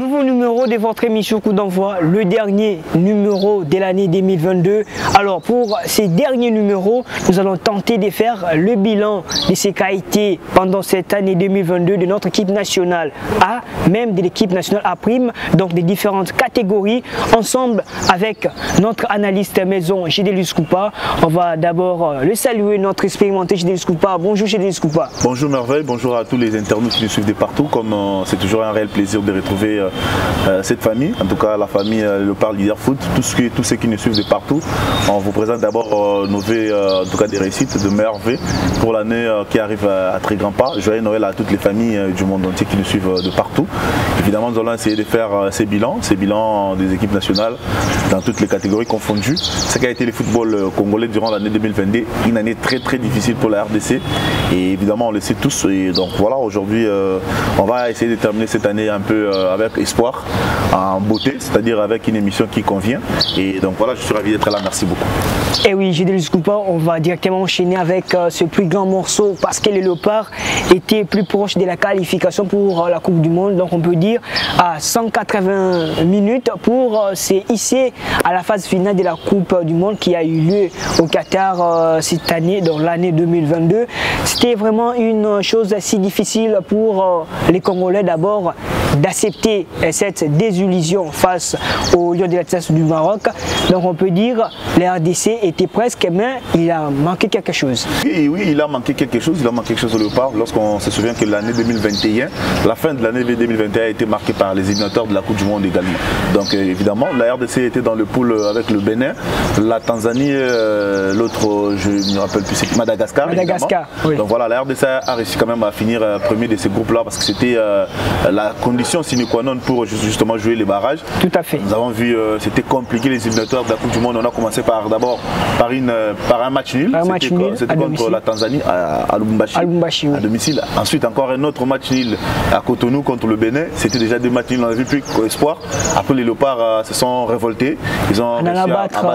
Nouveau numéro de votre émission Coup d'envoi, le dernier numéro de l'année 2022. Alors pour ces derniers numéros, nous allons tenter de faire le bilan de ce qu'a été pendant cette année 2022 de notre équipe nationale A, même de l'équipe nationale A', donc des différentes catégories, ensemble avec notre analyste maison Gédélius Koupa. On va d'abord le saluer, notre expérimenté Gédélius Koupa. Bonjour Gédélius Koupa. Bonjour Merveille, bonjour à tous les internautes qui nous suivent de partout. Comme c'est toujours un réel plaisir de retrouver cette famille, en tout cas la famille Léopard Leader Foot, tous ceux qui nous suivent de partout. On vous présente d'abord nos vœux, en tout cas des réussites, de meilleurs vœux pour l'année qui arrive à très grands pas. Joyeux Noël à toutes les familles du monde entier qui nous suivent de partout. Évidemment, nous allons essayer de faire ces bilans des équipes nationales dans toutes les catégories confondues. Ce qui a été le football congolais durant l'année 2022, une année très difficile pour la RDC. Et évidemment, on le sait tous. Et donc voilà, aujourd'hui, on va essayer de terminer cette année un peu avec espoir, en beauté, c'est-à-dire avec une émission qui convient. Et donc voilà, je suis ravi d'être là. Merci beaucoup. Et oui, Gédélius Koupa, on va directement enchaîner avec ce plus grand morceau parce que les Léopards étaient plus proches de la qualification pour la Coupe du Monde. Donc on peut dire à 180 minutes pour se hisser à la phase finale de la Coupe du Monde qui a eu lieu au Qatar cette année, dans l'année 2022. C'était vraiment une chose si difficile pour les Congolais d'abord d'accepter cette désillusion face au Lion de la Tête du Maroc. Donc on peut dire que la RDC était presque, mais il a manqué quelque chose. Oui, il a manqué quelque chose. Il a manqué quelque chose au Léopard. Lorsqu'on se souvient que l'année 2021, la fin de l'année 2021 a été marquée par les éliminatoires de la Coupe du Monde également. Donc évidemment, la RDC était dans le pool avec le Bénin, la Tanzanie, l'autre, je ne me rappelle plus, c'est Madagascar. Oui. Donc voilà, la RDC a réussi quand même à finir premier de ces groupes-là parce que c'était la condition sine qua non pour justement jouer les barrages. Tout à fait. Nous avons vu, c'était compliqué les éliminatoires de la Coupe du Monde. On a commencé d'abord par un match nul. C'était contre la Tanzanie à Lubumbashi, à domicile. Ensuite, encore un autre match nul à Cotonou contre le Bénin. C'était déjà deux matchs nuls, on n'avait plus qu'espoir. Après, les Léopards se sont révoltés. Ils ont réussi à abattre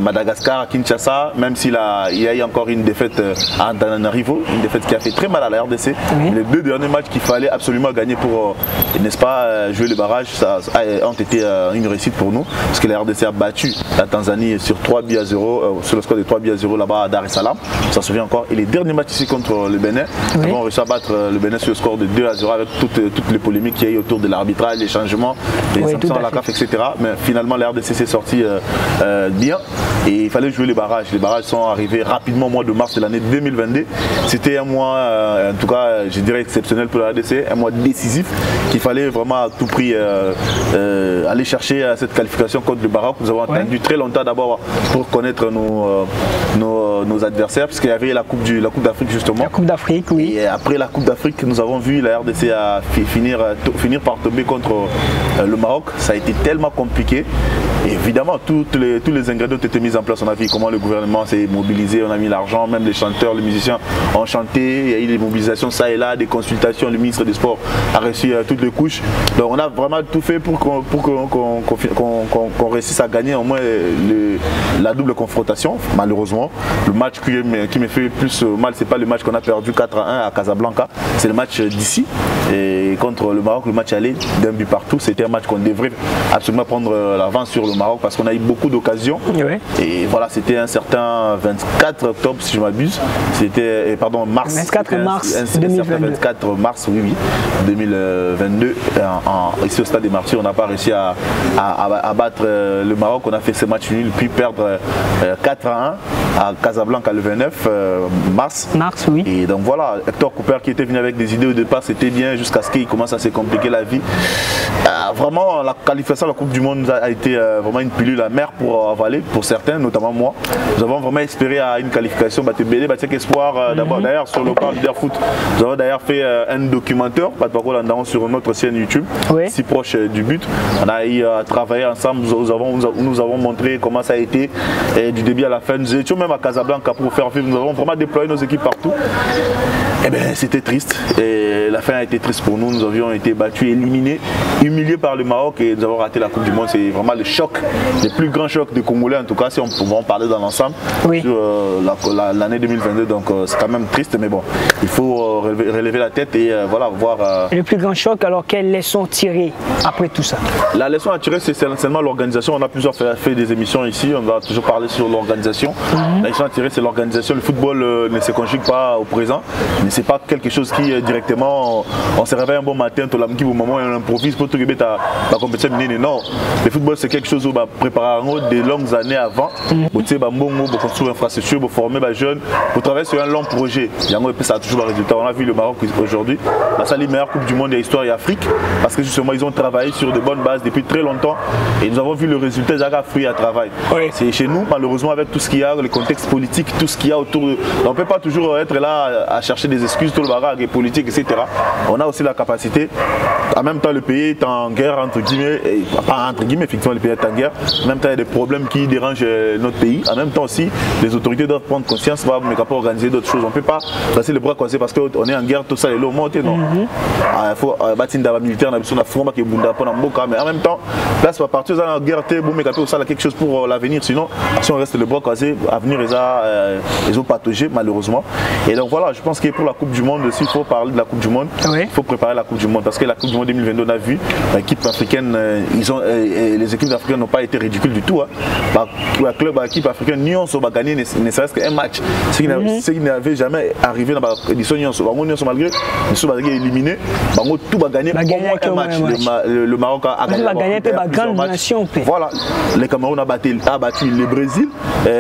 Madagascar à Kinshasa, même s'il y a eu encore une défaite à Antananarivo, une défaite qui a fait très mal à la RDC. Oui. Les deux derniers matchs qu'il fallait absolument gagner pour, n'est-ce pas, jouer les barrages, ça ont été une réussite pour nous, parce que la RDC a battu la Tanzanie sur 3-0, sur le score de 3-0 là-bas à Dar es Salaam. Ça se souvient encore. Et les derniers matchs ici contre le Bénin, nous avons réussi à battre le Bénin sur le score de 2-0 avec toutes les polémiques qu'il y a eu autour de l'arbitrage, les changements, les sanctions à la CAF, etc. Mais finalement, la RDC s'est sortie bien et il fallait jouer les barrages. Les barrages sont arrivés rapidement au mois de mars de l'année 2022. C'était un mois, en tout cas, je dirais exceptionnel pour la RDC, un mois décisif qu'il fallait vraiment à tout prix aller chercher cette qualification contre le Maroc. Nous avons attendu très longtemps d'abord pour connaître nos adversaires, puisqu'il y avait la Coupe d'Afrique justement. La Coupe d'Afrique, oui. Et après la Coupe d'Afrique, nous avons vu la RDC finir par tomber contre le Maroc. Ça a été tellement compliqué. Et évidemment, tous les ingrédients ont été mis en place. On a vu comment le gouvernement s'est mobilisé, on a mis l'argent, même les chanteurs, les musiciens ont chanté. Il y a eu des mobilisations ça et là, des consultations. Le ministre des Sports a reçu toutes les couches. Donc on a vraiment tout fait pour qu'on réussisse à gagner au moins la double confrontation. Malheureusement, le match qui me fait plus mal, c'est pas le match qu'on a perdu 4-1 à Casablanca, c'est le match d'ici. Et contre le Maroc, le match aller d'un but partout, c'était un match qu'on devrait absolument prendre l'avance sur le Maroc parce qu'on a eu beaucoup d'occasions. Oui. Et voilà, c'était un certain 24 octobre si je m'abuse. C'était, pardon, mars. 24 mars 2022. 24 mars, oui, 2022. Ici au Stade des Martyrs, on n'a pas réussi à battre le Maroc. On a fait ce match nul, puis perdre 4-1 à Casablanca le 29 mars. Mars, oui. Et donc voilà, Hector Cooper qui était venu avec des idées au départ, c'était bien jusqu'à ce qu'il commence à se compliquer la vie. Vraiment, la qualification de la Coupe du Monde a été vraiment une pilule amère pour avaler, pour certains, notamment moi. Nous avons vraiment espéré à une qualification. Espoir d'abord d'ailleurs sur le plan Leader Foot. Nous avons d'ailleurs fait un documentaire, sur notre chaîne YouTube, si proche du but. On a travaillé ensemble, nous avons montré comment ça a été du début à la fin. Nous étions même à Casablanca pour faire vivre. Nous avons vraiment déployé nos équipes partout. Eh bien, c'était triste. Et la fin a été triste pour nous. Nous avions été battus, éliminés, humiliés par le Maroc et nous avons raté la Coupe du Monde. C'est vraiment le choc, le plus grand choc des Congolais, en tout cas, si on pouvait en parler dans l'ensemble, sur l'année 2022. Donc, c'est quand même triste, mais bon, il faut relever la tête et voilà, voir. Le plus grand choc, alors quelle leçon tirer après tout ça? La leçon à tirer, c'est seulement l'organisation. On a plusieurs fait des émissions ici, on va toujours parler sur l'organisation. La leçon à tirer, c'est l'organisation. Le football ne se conjugue pas au présent, mais c'est pas quelque chose qui directement, on se réveille un bon matin, tout l'amki au moment où on improvise pour trouver ta compétition. Non, le football c'est quelque chose où on prépare des longues années avant. Pour construire une infrastructure, pour former les jeunes, pour travailler sur un long projet. Ça a toujours un résultat. On a vu le Maroc aujourd'hui, c'est la meilleure Coupe du Monde de l'histoire et Afrique, parce que justement ils ont travaillé sur de bonnes bases depuis très longtemps et nous avons vu le résultat déjà fruit à travail. C'est chez nous, malheureusement, avec tout ce qu'il y a, le contexte politique, tout ce qu'il y a autour de... On ne peut pas toujours être là à chercher des excuses, tout le barrage politique, etc. On a aussi la capacité, en même temps le pays est en guerre, entre guillemets, et pas entre guillemets, effectivement le pays est en guerre, en même temps il y a des problèmes qui dérangent notre pays, en même temps aussi les autorités doivent prendre conscience, mais pas organiser d'autres choses. On ne peut pas passer les bras croisés parce qu'on est en guerre, tout ça, et l'eau monte, non. Il faut bâtir un militaire, mais en même temps, là c'est pas partir dans la guerre, ça a quelque chose pour l'avenir, sinon si on reste les bras croisés, l'avenir ils ont patogé malheureusement. Et donc voilà, je pense que pour la Coupe du Monde aussi, il faut parler de la Coupe du Monde, il faut préparer la Coupe du Monde parce que la Coupe du Monde 2022, on a vu l'équipe africaine, les équipes africaines n'ont pas été ridicules du tout. La club, l'équipe africaine, Nyon va gagner ne serait-ce qu'un match, ce qui n'avait jamais arrivé dans l'édition Nyon, malgré ils sont éliminés, tout va gagner au moins un match. Le Maroc a gagné grande nation. Voilà, le Cameroun a battu le Brésil,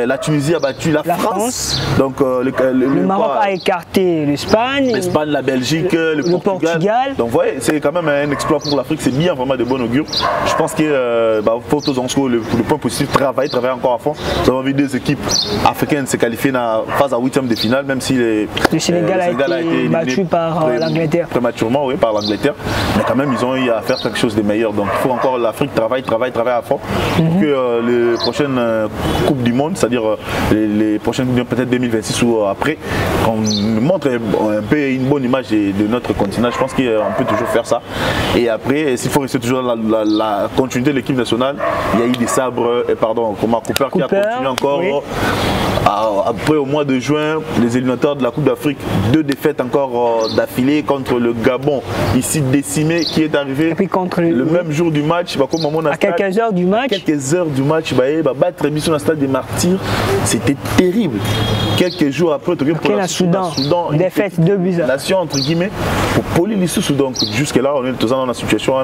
la Tunisie a battu la France. Donc le Maroc a écarté l'Espagne, la Belgique, le Portugal. Donc vous voyez, c'est quand même un exploit pour l'Afrique, c'est bien vraiment de bon augure. Je pense qu'il faut tous en le point positif, travailler encore à fond. Nous avons vu deux équipes africaines se qualifier dans la phase à 8e de finale, même si le Sénégal a été battu par l'Angleterre. Prématurément, oui, par l'Angleterre. Mais quand même, ils ont eu à faire quelque chose de meilleur. Donc il faut encore l'Afrique travaille à fond pour que les prochaines Coupes du Monde, c'est-à-dire les prochaines Coupes du Monde, peut-être 2026 ou après, qu'on montre un peu une bonne image de notre continent. Je pense qu'on peut toujours faire ça. Et après, s'il faut rester toujours dans la continuité de l'équipe nationale, il y a eu des sabres, Cooper qui a continué encore. Oui. Après, au mois de juin, les éliminatoires de la Coupe d'Afrique, 2 défaites encore d'affilée contre le Gabon, ici décimé, qui est arrivé et puis contre le même jour du match. À quelques heures du match. Battre Bissou dans le stade des Martyrs, c'était terrible. Quelques jours après, pour la Soudan, défaite 2-0. Nation entre guillemets pour Poli Lissoussou. Donc jusque là, on est tous dans la situation.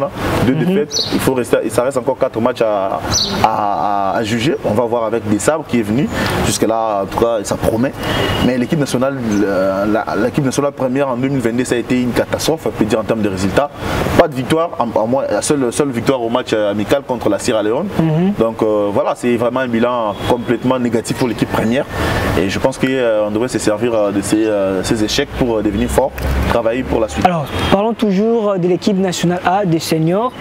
2 défaites. Il faut rester. Et ça reste encore 4 matchs à juger. On va voir avec des sabres qui est venu. Jusque là, en tout cas, ça promet. Mais l'équipe nationale, l'équipe nationale première en 2022, ça a été une catastrophe, on peut dire en termes de résultats. Pas de victoire, la seule victoire au match amical contre la Sierra Leone. Donc voilà, c'est vraiment un bilan complètement négatif pour l'équipe première. Et je pense qu'on devrait se servir de ces échecs pour devenir fort, travailler pour la suite. Alors, parlons toujours de l'équipe nationale A des seniors.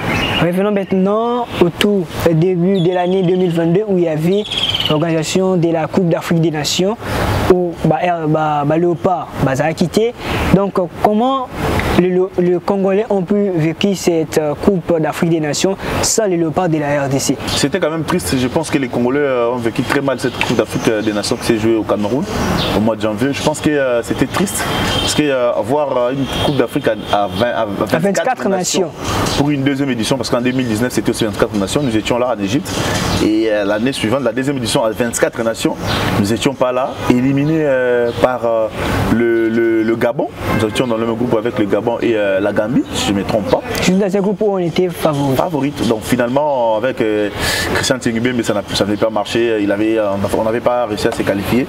Revenons maintenant au tout début de l'année 2022 où il y avait l'organisation de la Coupe d'Afrique des Nations où Léopard a quitté. Donc comment les Congolais ont pu vécu cette Coupe d'Afrique des Nations sans les Léopards de la RDC? C'était quand même triste. Je pense que les Congolais ont vécu très mal cette Coupe d'Afrique des Nations qui s'est jouée au Cameroun au mois de janvier. Je pense que c'était triste parce qu'avoir une Coupe d'Afrique à 24 nations pour une deuxième édition, parce qu'en 2019 c'était aussi 24 nations, nous étions là en Égypte, et l'année suivante, la deuxième édition à 24 nations, nous n'étions pas là, éliminés par le Gabon. Nous étions dans le même groupe avec le Gabon et la Gambie, si je ne me trompe pas. Juste dans ce groupe où on était favorites. Donc finalement, avec Christian Tsingibé, mais ça n'avait pas marché, on n'avait pas réussi à se qualifier.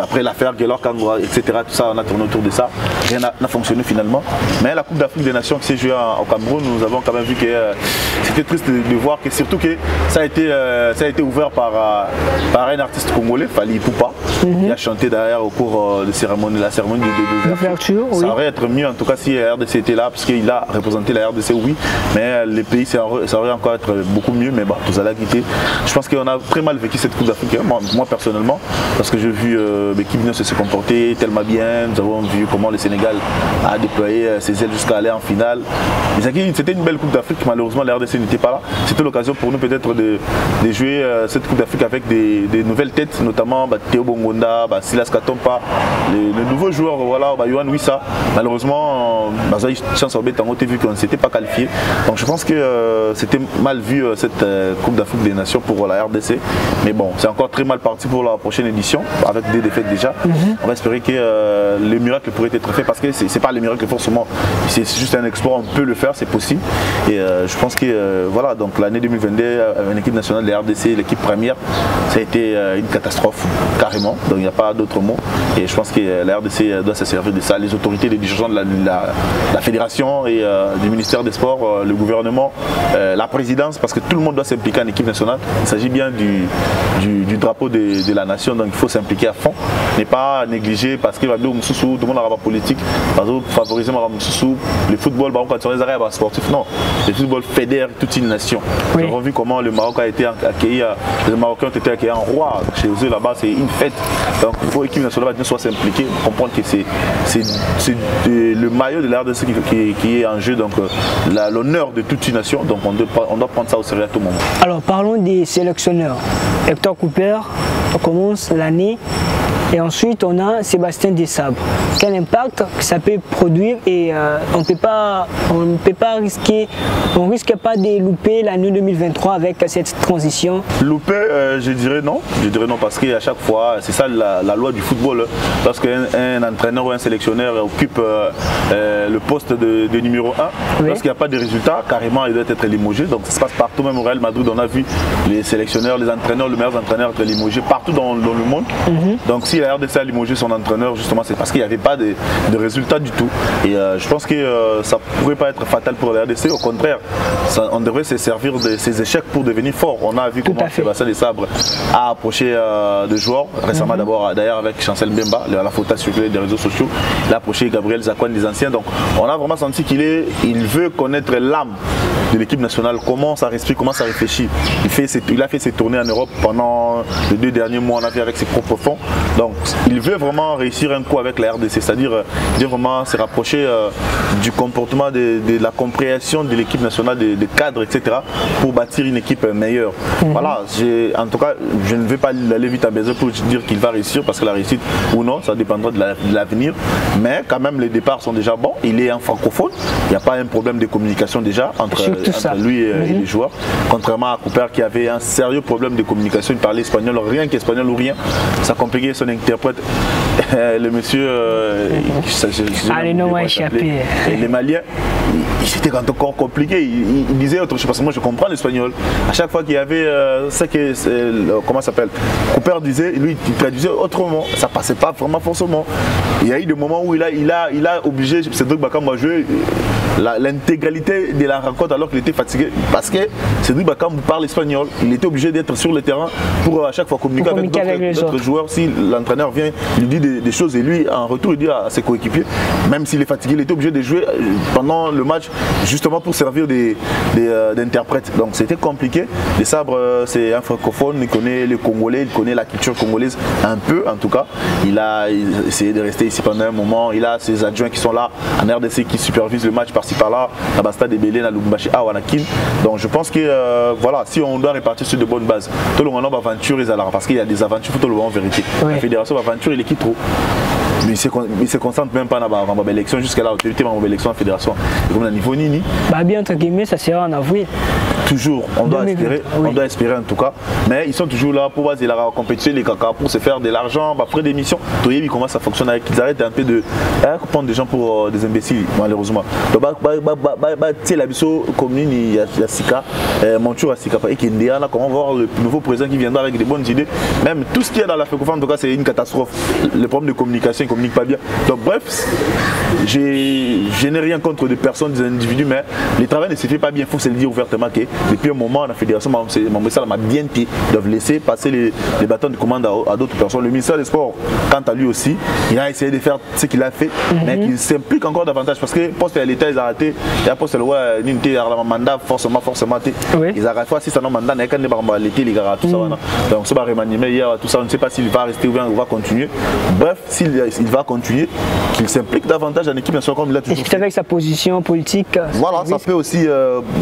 Après l'affaire Guélor Kangoura, etc., tout ça, on a tourné autour de ça. Rien n'a fonctionné finalement. Mais la Coupe d'Afrique des Nations qui s'est jouée au Cameroun, nous avons quand même vu que c'était triste de voir que surtout que ça a été ouvert par un artiste congolais, Fally Ipupa, qui a chanté derrière au cours de la cérémonie de l'ouverture. Ça aurait été mieux en tout cas si la RDC était là, parce qu'il a représenté la RDC, oui, mais les pays, ça aurait encore être beaucoup mieux, mais bon, tout allait quitter. Je pense qu'on a très mal vécu cette Coupe d'Afrique, hein, moi personnellement, parce que j'ai vu l'équipe se comporter tellement bien, nous avons vu comment le Sénégal a déployé ses ailes jusqu'à aller en finale. C'était une belle Coupe d'Afrique, malheureusement la RDC n'était pas là. C'était l'occasion pour nous peut-être de jouer cette Coupe d'Afrique avec des nouvelles têtes, notamment Théo Bongonda, Silas Katompa, les nouveaux joueurs, voilà, Yohan Wissa. Malheureusement, chance au Bétango, vu qu'on ne s'était pas qualifié. Donc je pense que c'était mal vu cette Coupe d'Afrique des Nations pour la RDC. Mais bon, c'est encore très mal parti pour la prochaine édition, avec des défaites déjà. On va espérer que le miracle pourrait être fait, parce que c'est pas le miracle forcément, c'est juste un exploit, on peut le faire, c'est possible. Et je pense que voilà, donc l'année 2022, une équipe nationale de la RDC, l'équipe première, ça a été une catastrophe, carrément, donc il n'y a pas d'autre mot. Et je pense que la RDC doit se servir de ça, les autorités, les dirigeants de la fédération et du ministère des Sports, le gouvernement, la présidence, parce que tout le monde doit s'impliquer en équipe nationale. Il s'agit bien du drapeau de la nation, donc il faut s'impliquer à fond, ne pas négliger, parce que tout le monde a la politique, favoriser le football, quand on les arrêts sportifs, non, le football fédère toute une nation. Oui. Nous avons vu comment le Maroc a été accueilli, les Marocains ont été accueillis en roi chez eux là-bas, c'est une fête. Donc il faut que l'équipe nationale soit s'impliquer, comprendre que c'est le maillot de la RDC qui est en jeu, donc l'honneur de toute une nation, donc on doit prendre ça au sérieux à tout moment. Alors parlons des sélectionneurs. Hector Cooper, on commence l'année. Et ensuite, on a Sébastien Desabre. Quel impact ça peut produire, et on ne peut pas risquer, on risque pas de louper l'année 2023 avec cette transition. Louper, je dirais non, parce qu'à chaque fois, c'est ça la loi du football. Lorsqu'un entraîneur ou un sélectionneur occupe le poste de numéro 1, oui, lorsqu'il n'y a pas de résultat, carrément il doit être limogé. Donc ça se passe partout, même au Real Madrid, on a vu les sélectionneurs, les entraîneurs, les meilleurs entraîneurs être limogés partout dans le monde. Donc si la RDC a limogé son entraîneur, justement, c'est parce qu'il n'y avait pas de résultats du tout. Et je pense que ça ne pourrait pas être fatal pour la RDC. Au contraire, on devrait se servir de ces échecs pour devenir fort. On a vu comment Sébastien Desabre a approché de joueurs récemment, d'ailleurs avec Chancel Mbemba, la photo a circulé des réseaux sociaux. Il a approché Gabriel Zakwan des anciens. Donc on a vraiment senti qu'il veut connaître l'âme de l'équipe nationale, comment ça respire, comment ça réfléchit. Il a fait ses tournées en Europe pendant les 2 derniers mois, on a vu avec ses propres fonds. Donc il veut vraiment réussir un coup avec la RDC, c'est-à-dire vraiment se rapprocher du comportement, de la compréhension de l'équipe nationale, des cadres, etc. pour bâtir une équipe meilleure. Voilà, en tout cas, je ne vais pas aller vite à baiser pour dire qu'il va réussir, parce que la réussite ou non, ça dépendra de l'avenir. Mais quand même, les départs sont déjà bons. Il est un francophone, il n'y a pas un problème de communication déjà entre lui et les joueurs. Contrairement à Cooper qui avait un sérieux problème de communication, il parlait espagnol, rien qu'espagnol ou rien. Ça compliquait son interprète. Le monsieur, les Maliens, c'était encore compliqué. Il disait autre chose, parce que moi je comprends l'espagnol. À chaque fois qu'il y avait comment ça s'appelle, Cooper disait, lui il traduisait autrement, ça passait pas vraiment forcément. Il y a eu des moments où il a obligé Cédric Bakambu à jouer l'intégralité de la rencontre alors qu'il était fatigué, parce que Cédric Bakambu parle espagnol. Il était obligé d'être sur le terrain pour à chaque fois communiquer avec d'autres joueurs. Si l'entraîneur vient lui dit des choses, et lui en retour il dit à ses coéquipiers, même s'il est fatigué, il était obligé de jouer pendant le match justement pour servir d'interprète. Donc c'était compliqué. Desabre, c'est un francophone, il connaît les Congolais, il connaît la culture congolaise un peu en tout cas. Il a essayé de rester ici pendant un moment. Il a ses adjoints qui sont là en RDC qui supervisent le match par-ci par-là, à Basta de Belé, à Lubumbashi, à Wanakin. Donc je pense que voilà, si on doit répartir sur de bonnes bases, tout le monde va aventure parce qu'il y a des aventures, tout le monde en vérité. Oui. La fédération va aventure, il est qui trop. Mais il se concentre même pas dans l'élection jusqu'à la autorité dans l'élection en fédération. Comme à niveau Nini. Bien entre guillemets, ça sera en avril. Toujours, on doit espérer en tout cas. Mais ils sont toujours là pour voir la compétition, les caca, pour se faire de l'argent, après des missions. Toyebi, comment ça fonctionne avec ils arrêtent un peu de prendre des gens pour des imbéciles, malheureusement. Donc, tu sais, la biso commune, il y a Sika, Monture à Sika, et Kendia, là, comment voir le nouveau président qui viendra avec des bonnes idées. Même tout ce qui est dans la FECOFA, en tout cas, c'est une catastrophe. Le problème de communication, ils ne communiquent pas bien. Donc, bref, je n'ai rien contre des personnes, des individus, mais le travail ne se fait pas bien. Il faut se le dire ouvertement que depuis un moment, la fédération m'a bien dit, ils doivent laisser passer les bâtons de commande à d'autres personnes. Le ministère des Sports, quant à lui aussi, il a essayé de faire ce qu'il a fait, mais qu'il s'implique encore davantage parce que poste à l'État, ils ont arrêté, et après c'est le roi, il a un mandat forcément, ils ont arrêté, si c'est un mandat, il y a un l'été, il tout ça. Donc, ça va remanier hier, tout ça, on ne sait pas s'il va rester ou bien il va continuer. Bref, s'il va continuer, qu'il s'implique davantage en équipe nationale comme il a toujours fait. Avec sa position politique. Voilà, ça peut aussi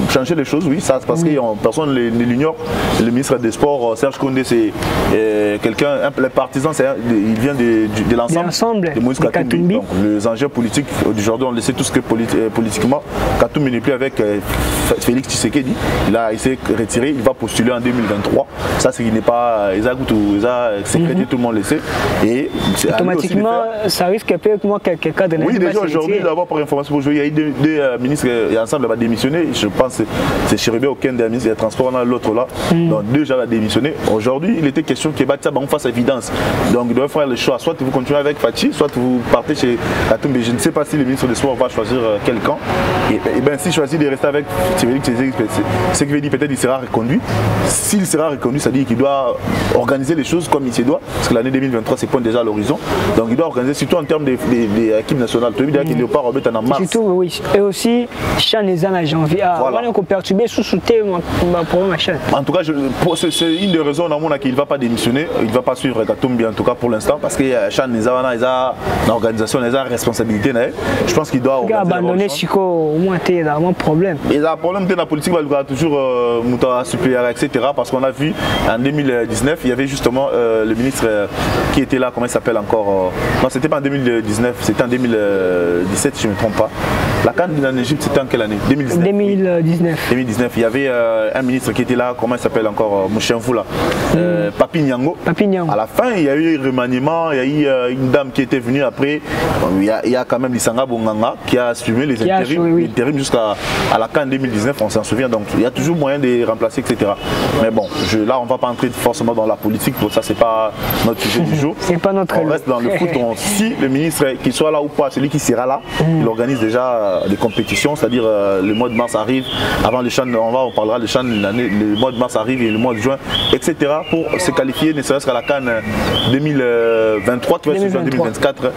changer les choses, oui, ça, parce que personne ne l'ignore. Le ministre des Sports, Serge Koundé, c'est quelqu'un, les partisans, il vient de l'ensemble de Moïse Katumbi. Donc, les enjeux politiques d'aujourd'hui, on le sait tous que politiquement, Katumbi n'est plus avec Félix Tshisekedi. Il s'est retiré, il va postuler en 2023. Ça, c'est qu'il n'est pas. Il a sécrété, tout le monde le sait. Et automatiquement, ça risque un peu moi quelques cas de. Oui, déjà aujourd'hui, d'abord pour information pour jouer, il y a eu deux ministres ensemble va démissionner. Je pense que c'est Chérubé aucun des ministres des Transports, on a l'autre là. Donc déjà va démissionner. Aujourd'hui, il était question que Batia fasse évidence. Donc il doit faire le choix. Soit vous continuez avec Fachi, soit vous partez chez Katumbi. Je ne sais pas si le ministre des Sports va choisir quel camp. Et bien s'il choisit de rester avec Félix, ce qui veut dire peut-être il sera reconduit. S'il sera reconduit, ça veut dire qu'il doit organiser les choses comme il se doit. Parce que l'année 2023 c'est pointe déjà à l'horizon. Donc il doit organiser surtout en termes d'équipe nationale. Tu veux dire qu'il ne doit pas remettre en mars. Surtout, oui. Et aussi, Chan les en janvier. Voilà. On est perturbé sous-souté pour ma chaîne. En tout cas, c'est une des raisons qu'il ne va pas démissionner. Il ne va pas suivre Katumbi en tout cas pour l'instant. Parce que Chan les a une organisation, les a une responsabilité. Je pense qu'il doit abandonner Chico, au moins, il y a un problème. Il y a un problème de la politique, il va toujours supérieur, etc. Parce qu'on a vu en 2019, il y avait justement le ministre qui était là, comment il s'appelle encore non, c'était pas en 2019, c'était en 2017, si je ne me trompe pas. La CAN en Égypte, c'était en quelle année? 2019. 2019. Il y avait un ministre qui était là, comment il s'appelle encore Mouchenfou là Papi Nyango. À la fin, il y a eu remaniement, il y a eu une dame qui était venue après. Il y a quand même Lissanga Bonganga qui a assumé les intérims jusqu'à la CAN 2019, on s'en souvient. Donc il y a toujours moyen de les remplacer, etc. Mais bon, là, on ne va pas entrer forcément dans la politique, pour ça, c'est pas notre sujet du jour. C'est pas notre. On reste dans le foot. Si le ministre, qu'il soit là ou pas, celui qui sera là, il organise déjà des compétitions, c'est-à-dire le mois de mars arrive, avant les CHAN, on parlera des CHAN, le mois de mars arrive et le mois de juin, etc. pour se qualifier, ne serait-ce qu'à la CAN 2023, qui va se jouer en 2024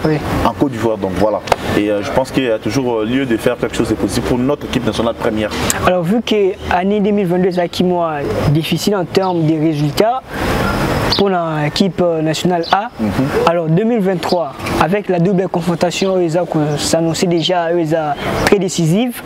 en Côte d'Ivoire. Donc voilà. Et je pense qu'il y a toujours lieu de faire quelque chose de positif pour notre équipe nationale première. Alors vu que l'année 2022 est un mois difficile en termes de résultats, pour l'équipe nationale A. Alors 2023, avec la double confrontation, s'annonçait déjà très décisive.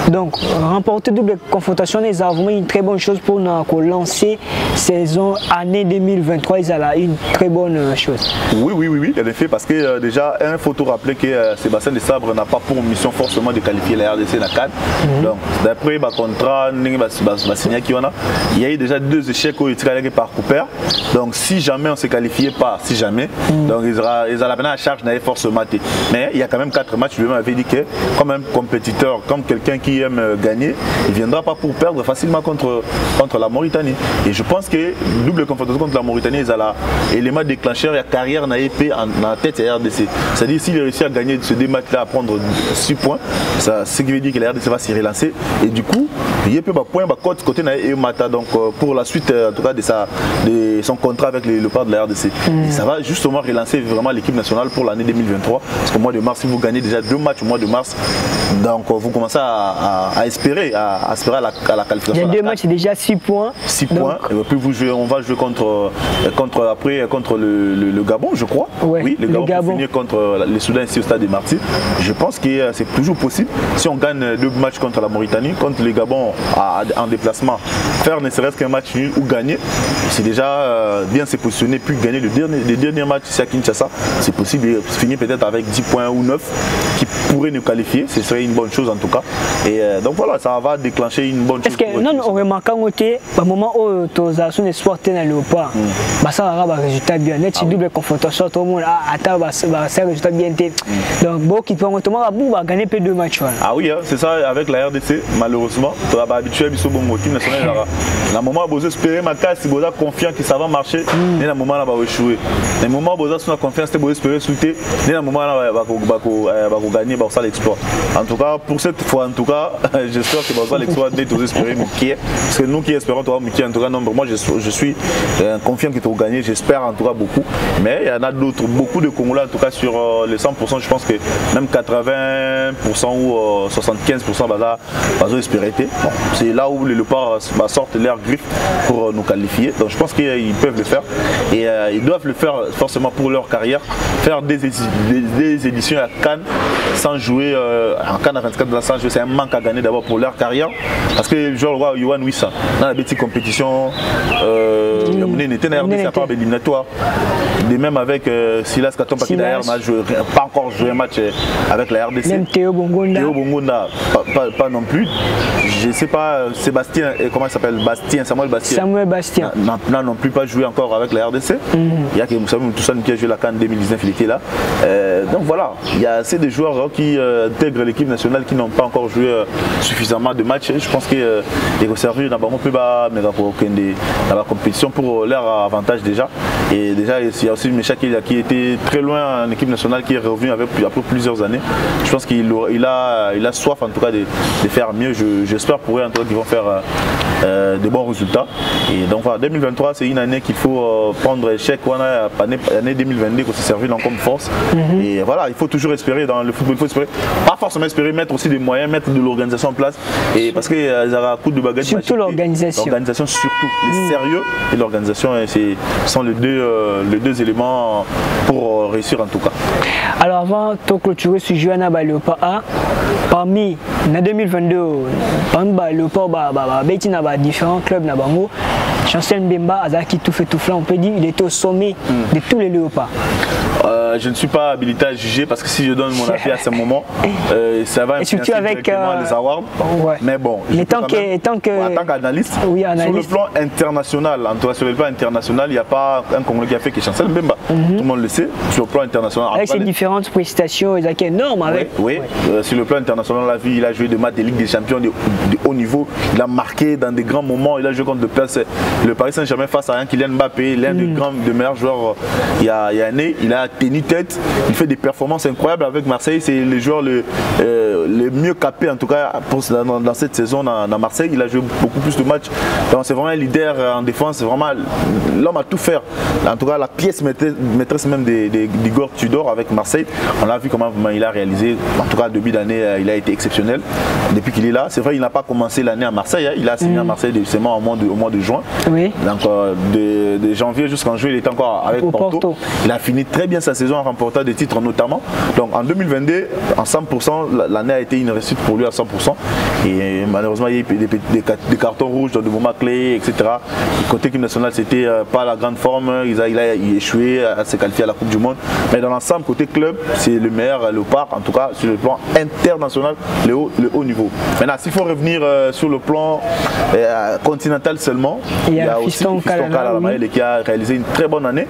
Donc remporter double confrontation, c'est vraiment une très bonne chose pour lancer saison année 2023. C'est une très bonne chose. Oui, en effet, parce que déjà, il faut tout rappeler que Sébastien Desabre n'a pas pour mission forcément de qualifier la RDC la CAN. Donc d'après le contrat, il y a eu déjà 2 échecs qui ont été par Cooper. Donc si jamais on ne se qualifiait pas, donc ils ont la charge d'aller forcément. Mais il y a quand même 4 matchs, je lui avais dit que comme un compétiteur, comme quelqu'un qui aime gagner, il ne viendra pas pour perdre facilement contre la Mauritanie. Et je pense que double confrontation contre la Mauritanie, ils ont l'élément déclencheur, il y a carrière dans l'épée dans la tête, c'est RDC. C'est-à-dire s'il réussit à gagner ce 2 matchs-là, à prendre 6 points, ce qui veut dire que la RDC va s'y relancer. Et du coup, il y a peu de points côté de Mata. Donc pour la suite, en tout cas, de son contrat avec le part de la RDC. Et ça va justement relancer vraiment l'équipe nationale pour l'année 2023. Parce qu'au mois de mars, si vous gagnez déjà 2 matchs au mois de mars, donc vous commencez à espérer à la qualification. Il y a 2 matchs, c'est déjà 6 points. 6 points. Et puis on va jouer contre le Gabon, je crois. Oui, le Gabon pour finir contre les Soudanais ici au stade des Martyrs. Je pense que c'est toujours possible. Si on gagne 2 matchs contre la Mauritanie, contre le Gabon en déplacement, faire ne serait-ce qu'un match nul ou gagner, c'est déjà bien se positionner, puis gagner les derniers matchs ici à Kinshasa. C'est possible de finir peut-être avec 10 points ou 9 qui pourraient nous qualifier. Ce serait une bonne chose en tout cas. Et donc voilà, ça va déclencher une bonne chose. Est-ce que non, on remarque au moment où tu as son espoir dans le Léopard, ça aura un résultat bien net, c'est double confrontation, tout le monde attend un résultat bien net. Donc bon, qui peut gagner plus de matchs. Ah oui, c'est ça avec la RDC, malheureusement. Tu vas habitué à l'équipe nationale. La moment où vous espérez ma casse, si vous êtes confiant que ça va marcher. marché, il y a un moment là va échouer. Les moments où vous avez confiance, vous espérez sauter, il y a un moment là va gagner, va faire l'exploit. En tout cas, pour cette fois, en tout cas, j'espère que vous allez l'exploit dès que vous espérez Moukier. Parce que nous qui espérons toi Moukier, en tout cas, non, moi je suis confiant que tu vas gagner, j'espère en tout cas beaucoup. Mais il y en a d'autres, beaucoup de Congolais en tout cas sur les 100%, je pense que même 80% ou 75% va espérer. Bon, c'est là où les léopards sortent leurs griffes pour nous qualifier. Donc je pense qu'ils peuvent le faire et ils doivent le faire forcément pour leur carrière, faire des éditions à Cannes sans jouer en Cannes à 24 sans jouer, c'est un manque à gagner d'abord pour leur carrière parce que genre Yohan Wissa dans la petite compétition on était dans la RDC par éliminatoire, de même avec Silas Katompa qui d'ailleurs n'a pas encore joué un match avec la RDC. Même Théo Bongonda pas non plus. Je ne sais pas, Sébastien, comment il s'appelle, Samuel Bastien. N'a non plus pas joué encore avec la RDC. Il y a Toussaint qui a joué la CAN 2019, il était là. Donc voilà, il y a assez de joueurs qui intègrent l'équipe nationale qui n'ont pas encore joué suffisamment de matchs. Je pense que les conservateurs n'ont pas la compétition pour leur avantage déjà. Et déjà, il y a aussi Mécha qui était très loin en équipe nationale, qui est revenu après plusieurs années. Je pense qu'il a soif en tout cas de faire mieux. J'espère pour eux en tout cas qu'ils vont faire de bons résultats. Et donc voilà, 2023 c'est une année qu'il faut prendre échec. L'année 2022 qu'on s'est servi comme force. Et voilà, il faut toujours espérer dans le football. Il faut espérer, pas forcément espérer, mettre aussi des moyens, mettre de l'organisation en place. Et parce qu'ils ont un coup de baguette. Surtout l'organisation. L'organisation surtout. Le sérieux et l'organisation sont les deux éléments pour réussir en tout cas. Alors avant de clôturer ce jeu à Léopard A, parmi en 2022, parmi Léopard différents clubs na bango, Chancel Mbemba Azaki tout fait tout flanc, on peut dire il était au sommet de tous les léopards. Je ne suis pas habilité à juger parce que si je donne mon avis à ce moment, ça va influencer directement les awards. Ouais. Mais bon, en tant qu'analyste, oui, sur le plan international, en tout cas sur le plan international, il n'y a pas un Congolais qui a fait que Chancel Mbemba. Tout le monde le sait. Sur le plan international, avec ses différentes prestations, il est énorme avec. Oui. Sur le plan international, il a joué des matchs de Ligue des Champions de haut niveau. Il a marqué dans des grands moments. Il a joué contre le Paris Saint-Germain face à Kylian Mbappé, l'un des meilleurs joueurs il y a une année. Il a tenu tête, il fait des performances incroyables avec Marseille. C'est le joueur le mieux capé en tout cas dans cette saison à Marseille. Il a joué beaucoup plus de matchs. Donc c'est vraiment un leader en défense. C'est vraiment l'homme à tout faire. En tout cas, la pièce maîtresse même d'Igor Tudor avec Marseille. On a vu comment il a réalisé. En tout cas, début d'année, il a été exceptionnel. Depuis qu'il est là, c'est vrai, il n'a pas commencé l'année à Marseille. Il a signé à Marseille seulement au mois de juin. Oui. Donc de janvier jusqu'en juillet, il était encore avec Porto. Il a fini très bien sa saison en remportant des titres notamment. Donc en 2022, en 100%, l'année a été une réussite pour lui à 100%. Et malheureusement, il y a eu des cartons rouges dans des moments clés, etc. Côté équipe nationale, c'était pas la grande forme. Il a échoué à se qualifier à la Coupe du Monde. Mais dans l'ensemble, côté club, c'est le meilleur Léopard, en tout cas sur le plan international, le haut niveau. Maintenant, s'il faut revenir sur le plan continental seulement, il y a aussi Fiston Kalala qui a réalisé une très bonne année.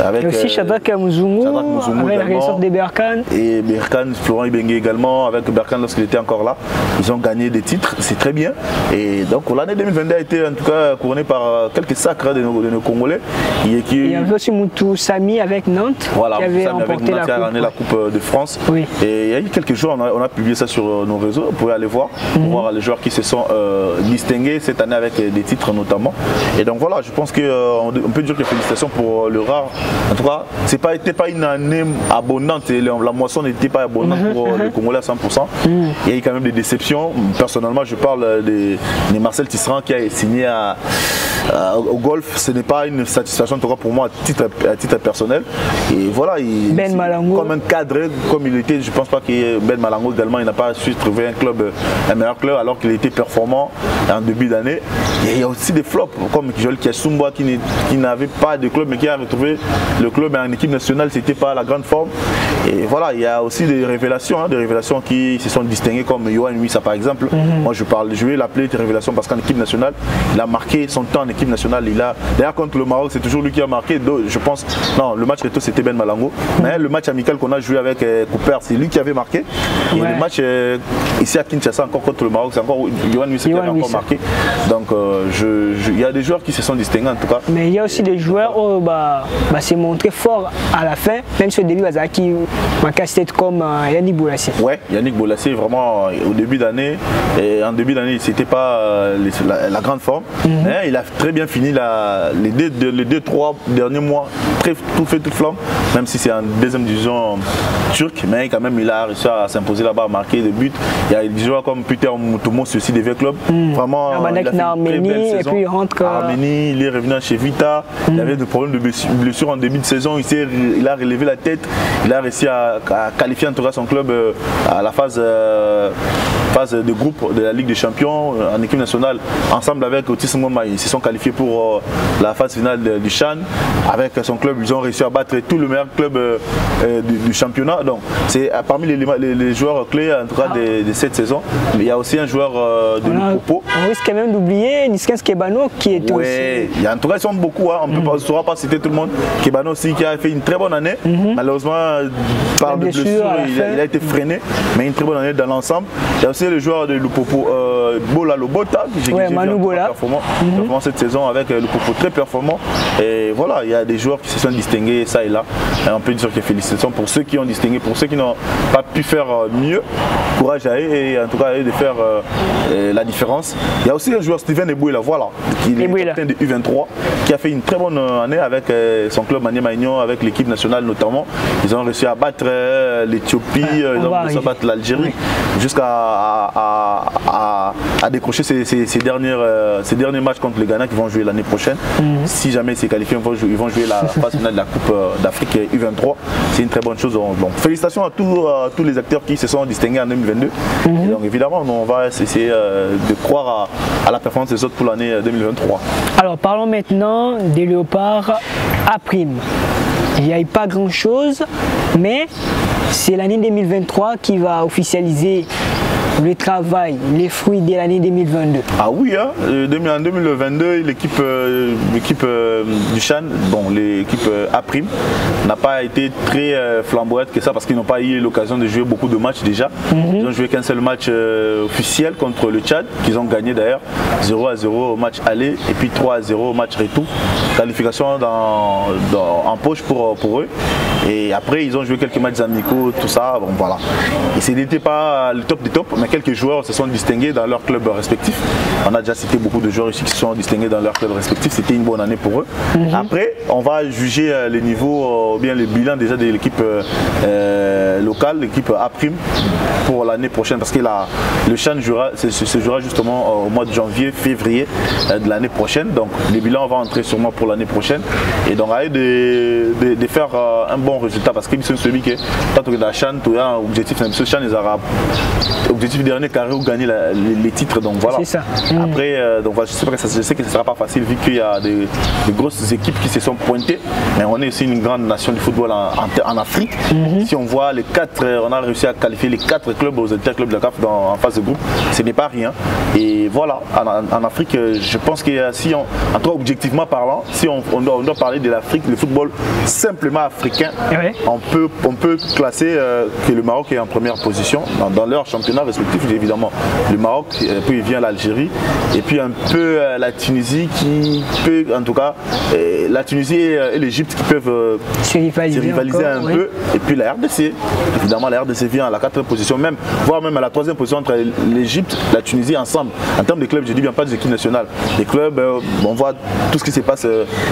Avec aussi Shadrack Muzungu avec la réussite de Berkane. Et Berkane, Florent Ibenge également, avec Berkane lorsqu'il était encore là. Ils ont gagné des titres, c'est très bien. Et donc l'année 2022 a été en tout cas couronnée par quelques sacres de nos Congolais. Il y avait aussi Moutou Sami avec Nantes, voilà, qui avait remporté la Coupe de France. Oui. Et il y a eu quelques jours, on a publié ça sur nos réseaux, vous pouvez aller voir, pour voir les joueurs qui se sont distingués cette année avec des titres notamment. Et donc voilà, je pense qu'on peut dire que félicitations pour le rare. En tout cas, n'était pas une année abondante, la moisson n'était pas abondante pour les Congolais à 100%. Il y a eu quand même des déceptions. Personnellement, je parle de Marcel Tisserand qui a signé au golf. Ce n'est pas une satisfaction en tout cas pour moi à titre personnel. Et voilà, Ben Malango, comme un cadre, comme il était, je ne pense pas que Ben Malango également, il n'a pas su trouver un meilleur club alors qu'il était performant en début d'année. Et il y a aussi des flops comme Joël Kiasumba qui n'avait pas de club mais qui a retrouvé le club en équipe nationale, c'était pas la grande forme. Et voilà, il y a aussi des révélations qui se sont distinguées comme Yohan Wissa par exemple. Moi je vais l'appeler des révélations parce qu'en équipe nationale, il a marqué son temps en équipe nationale. D'ailleurs, contre le Maroc, c'est toujours lui qui a marqué. Je pense, non, le match retour, c'était Ben Malango. Mais le match amical qu'on a joué avec Cooper, c'est lui qui avait marqué. Et le match ici à Kinshasa, encore contre le Maroc, c'est encore Yohan Wissa qui avait encore marqué. Donc, il y a des joueurs qui se sont distingués en tout cas. Mais il y a aussi des joueurs qui s'est montré fort à la fin, même sur le début, qui m'a cassé comme Yannick Bolasie. Ouais, Yannick Bolasie, vraiment, au début d'année, en début d'année, c'était pas la grande forme. Mais il a très bien fini les 2-3 derniers mois, tout fait, toute flamme, même si c'est en deuxième division turque, mais quand même, il a réussi à s'imposer là-bas, à marquer des buts. Il y a des joueurs comme Peter Moutoumou, aussi des vieux clubs. Vraiment, il a fait une très belle saison. Et puis il rentre Arménie, il est revenu chez Vita. Il avait des problèmes de blessure en début de saison. Il a relevé la tête. Il a réussi à qualifier en tout cas son club à la phase de groupe de la Ligue des Champions en équipe nationale. Ensemble avec Otis Ngoma, ils se sont qualifiés pour la phase finale du CHAN. Avec son club, ils ont réussi à battre tout le meilleur club du championnat. Donc c'est parmi les joueurs clés en tout cas de cette saison. Mais il y a aussi un joueur de Lupopo. On risque quand même d'oublier Niskens Kebano qui était aussi. En tout cas, ils sont beaucoup. Hein. On ne saura pas citer tout le monde. Kebano aussi qui a fait une très bonne année. Malheureusement, par de blessure, il a été freiné. Mais une très bonne année dans l'ensemble. Il y a aussi le joueur de Lupopo, Bola Lobota, qui j'ai Manu Bola. Performant cette saison avec Lupopo très performant. Et voilà, il y a des joueurs qui se sont distingués ça et là. Et on peut dire que félicitations pour ceux qui ont distingué, pour ceux qui n'ont pas pu faire mieux. Courage à eux et en tout cas à eux de faire la différence. Il y a aussi un joueur Steven Ebouila, voilà, qui est capitaine de U23, qui a fait une très bonne année avec son club Maniema Union, avec l'équipe nationale notamment. Ils ont réussi à battre l'Éthiopie, ils ont réussi à battre l'Algérie, jusqu'à décrocher ces derniers matchs contre le Ghana qui vont jouer l'année prochaine. Si jamais c'est qualifié, ils vont jouer la phase finale de la Coupe d'Afrique U23. C'est une très bonne chose. Donc félicitations à tous les acteurs qui se sont distingués en 2022. Et donc évidemment, on va essayer de croire à la performance des autres pour l'année 2023. Alors parlons maintenant des Léopards A'. Il n'y a eu pas grand chose, mais c'est l'année 2023 qui va officialiser le travail, les fruits de l'année 2022. Ah oui, hein, en 2022, l'équipe du CHAN, bon, l'équipe A', n'a pas été très flamboyante que ça parce qu'ils n'ont pas eu l'occasion de jouer beaucoup de matchs déjà. Ils n'ont joué qu'un seul match officiel contre le Tchad, qu'ils ont gagné d'ailleurs 0-0 au match aller et puis 3-0 au match retour. Qualification en poche pour eux. Et après, ils ont joué quelques matchs amicaux, tout ça, bon voilà. Et ce n'était pas le top des tops, mais quelques joueurs se sont distingués dans leurs clubs respectifs. On a déjà cité beaucoup de joueurs ici qui se sont distingués dans leurs clubs respectifs. C'était une bonne année pour eux. Après, on va juger les niveaux, bien les bilans déjà de l'équipe locale, l'équipe A' pour l'année prochaine, parce que le CHAN se jouera justement au mois de janvier, février de l'année prochaine. Donc les bilans vont entrer sûrement pour l'année prochaine. Et donc à eux de faire un bon résultat, parce qu'ils sont celui qui est tant que dans la CHAN, tu as un objectif, ce CHAN les Arabes. Objectif dernier carré ou gagner les titres, donc voilà. C'est ça. Après, donc voilà, je sais que ce ne sera pas facile vu qu'il y a des grosses équipes qui se sont pointées, mais on est aussi une grande nation du football en Afrique. Si on voit on a réussi à qualifier les 4 clubs aux interclubs de la CAF en phase de groupe, ce n'est pas rien. Et voilà, en Afrique, je pense que si en tout cas objectivement parlant, si on doit parler de l'Afrique, le football simplement africain, on peut classer que le Maroc est en première position dans leur championnat respectif, évidemment. Le Maroc, puis il vient l'Algérie, et puis un peu la Tunisie qui peut, en tout cas, la Tunisie et l'Égypte qui peuvent se rivaliser un peu, et puis la RDC. Évidemment, la RDC vient à la 4e position, voire même à la 3e position entre l'Égypte et la Tunisie ensemble. En termes de clubs, je dis bien pas des équipes nationales. Les clubs, on voit tout ce qui se passe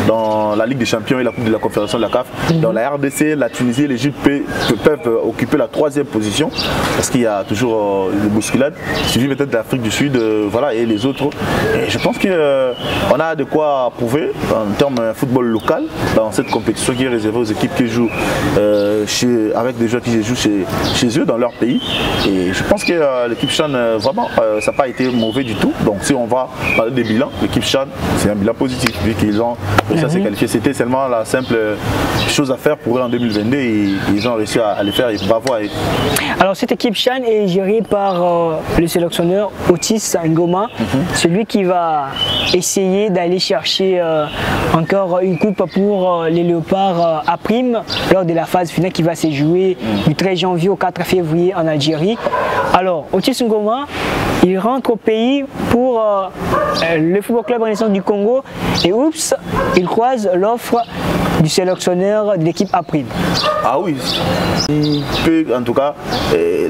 dans la Ligue des Champions et la Coupe de la Confédération de la CAF. Dans la RDC, la Tunisie et l'Égypte peuvent occuper la 3e position, parce qu'il y a toujours une bousculade, suivi peut-être de l'Afrique du Sud, voilà, et les autres. Et je pense qu'on a de quoi prouver en termes de football local dans cette compétition qui est réservée aux équipes qui jouent avec des joueurs qui jouent chez eux, dans leur pays. Et je pense que l'équipe Chan, vraiment, ça n'a pas été mauvais du tout. Donc si on va parler des bilans, l'équipe Chan, c'est un bilan positif, vu qu'ils ont réussi à se qualifier. C'était seulement la simple chose à faire pour eux en 2022 et ils ont réussi à le faire. Et bravo à eux. Alors cette équipe Chan est gérée par le sélectionneur Otis Ngoma, celui qui va essayer d'aller chercher encore une coupe pour les Léopards à Prime lors de la phase finale qui va se jouer du 13 janvier au 4 février en Algérie. Alors Otis Ngoma, il rentre au pays pour le Football Club Renaissance du Congo et oups, il croise l'offre du sélectionneur de l'équipe April. Ah oui, en tout cas,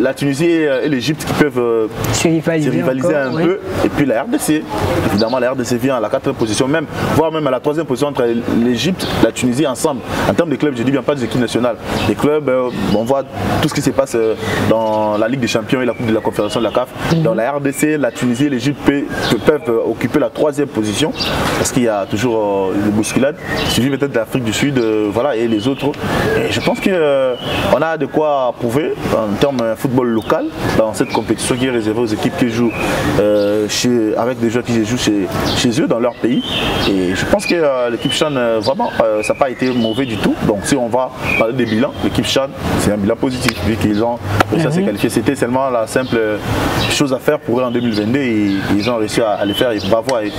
la Tunisie et l'Égypte qui peuvent se rivaliser encore, un peu. Et puis la RDC, évidemment la RDC vient à la 4e position, voire même à la 3e position entre l'Égypte et la Tunisie ensemble. En termes de clubs, je dis bien pas des équipes nationales. Les clubs, on voit tout ce qui se passe dans la Ligue des Champions et la Coupe de la Confédération de la CAF. Dans la RDC, la Tunisie et l'Égypte peuvent occuper la 3e position parce qu'il y a toujours le bousculade, suivi peut-être de l'Afrique du Sud, voilà, et les autres. Et je pense qu'on a de quoi prouver en termes de football local dans cette compétition qui est réservée aux équipes qui jouent avec des joueurs qui jouent chez eux, dans leur pays. Et je pense que l'équipe Chan, vraiment, ça n'a pas été mauvais du tout. Donc si on va parler des bilans, l'équipe Chan, c'est un bilan positif, vu qu'ils ont réussi à se qualifier. C'était seulement la simple chose à faire pour eux en 2022 et ils ont réussi à le faire. Et bravo à eux.